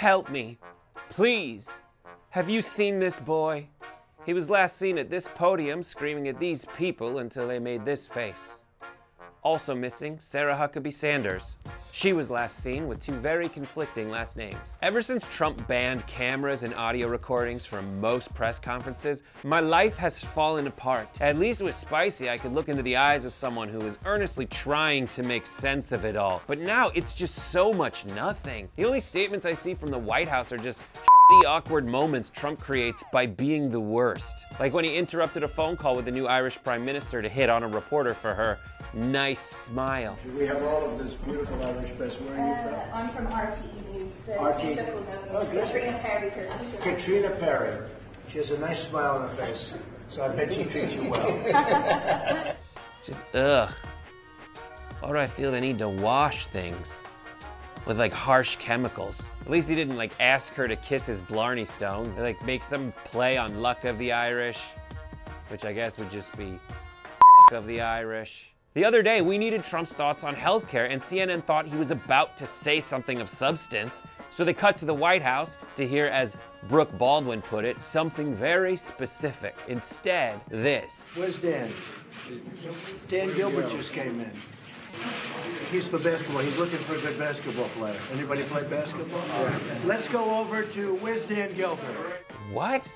Help me, please. Have you seen this boy? He was last seen at this podium screaming at these people until they made this face. Also missing, Sarah Huckabee Sanders. She was last seen with two very conflicting last names. Ever since Trump banned cameras and audio recordings from most press conferences, my life has fallen apart. At least with Spicy, I could look into the eyes of someone who was earnestly trying to make sense of it all. But now it's just so much nothing. The only statements I see from the White House are just shitty, awkward moments Trump creates by being the worst. Like when he interrupted a phone call with the new Irish Prime Minister to hit on a reporter for her nice smile. We have all of this beautiful Irish press. Where are you from? I'm from RTE News. The RTE. Oh, good. Katrina Perry. Katrina Perry. She has a nice smile on her face, so I bet she treats you well. Just, ugh. Why do I feel the need to wash things with like harsh chemicals? At least he didn't like ask her to kiss his Blarney Stones. Or, like make some play on luck of the Irish, which I guess would just be of the Irish. The other day, we needed Trump's thoughts on healthcare, and CNN thought he was about to say something of substance. So they cut to the White House to hear, as Brooke Baldwin put it, something very specific. Instead, this. Where's Dan? Dan Gilbert just came in. He's for basketball. He's looking for a good basketball player. Anybody play basketball? Yeah. Let's go over to, where's Dan Gilbert? What?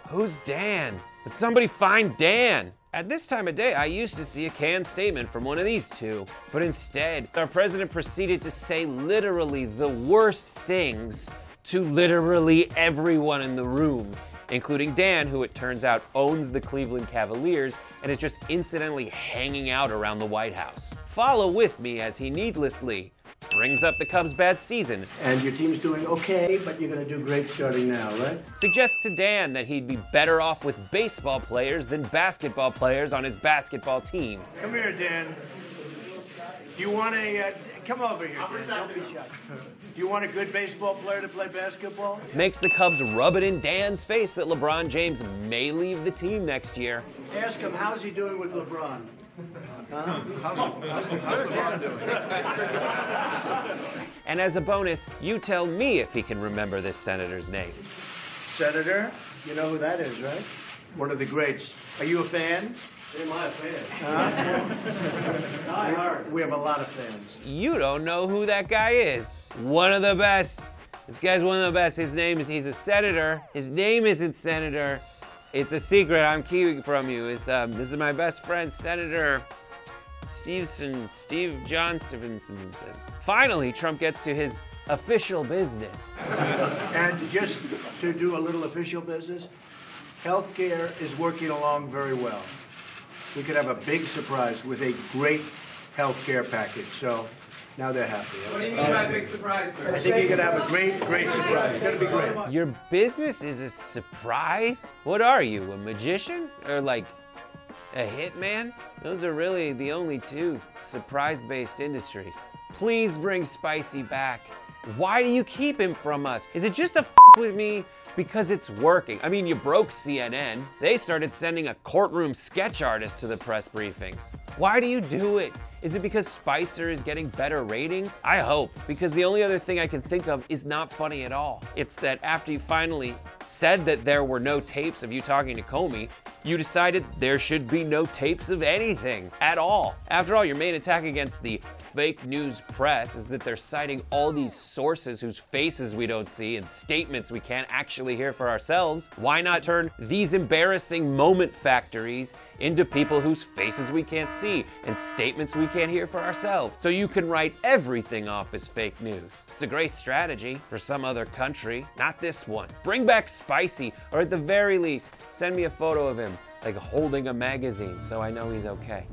Who's Dan? Did somebody find Dan? At this time of day, I used to see a canned statement from one of these two, but instead, our president proceeded to say literally the worst things to literally everyone in the room, including Dan, who it turns out owns the Cleveland Cavaliers and is just incidentally hanging out around the White House. Follow with me as he needlessly brings up the Cubs' bad season. And your team's doing okay, but you're going to do great starting now, right? Suggests to Dan that he'd be better off with baseball players than basketball players on his basketball team. Come here, Dan. Do you want come over here, Dan. Don't be shy. Do you want a good baseball player to play basketball? Makes the Cubs rub it in Dan's face that LeBron James may leave the team next year. Ask him, how's he doing with LeBron? How's LeBron doing? And as a bonus, you tell me if he can remember this senator's name. Senator? You know who that is, right? One of the greats. Are you a fan? Am I a fan? We have a lot of fans. You don't know who that guy is. One of the best. This guy's one of the best. He's a senator. His name isn't Senator. It's a secret I'm keeping from you. This is my best friend, Senator Steve John Stevenson. Finally, Trump gets to his official business. And just to do a little official business, healthcare is working along very well. We could have a big surprise with a great healthcare package. So now they're happy. What do you mean by big surprise, sir? I think you're going to have a great surprise. It's going to be great. Your business is a surprise? What are you, a magician? Or like a hitman? Those are really the only two surprise-based industries. Please bring Spicy back. Why do you keep him from us? Is it just to f with me? Because it's working. I mean, you broke CNN. They started sending a courtroom sketch artist to the press briefings. Why do you do it? Is it because Spicer is getting better ratings? I hope, because the only other thing I can think of is not funny at all. It's that after you finally said that there were no tapes of you talking to Comey, you decided there should be no tapes of anything at all. After all, your main attack against the fake news press is that they're citing all these sources whose faces we don't see and statements we can't actually hear for ourselves. Why not turn these embarrassing moment factories into people whose faces we can't see and statements we can't hear for ourselves, so you can write everything off as fake news? It's a great strategy for some other country, not this one. Bring back Spicy, or at the very least, send me a photo of him, like holding a magazine, so I know he's okay.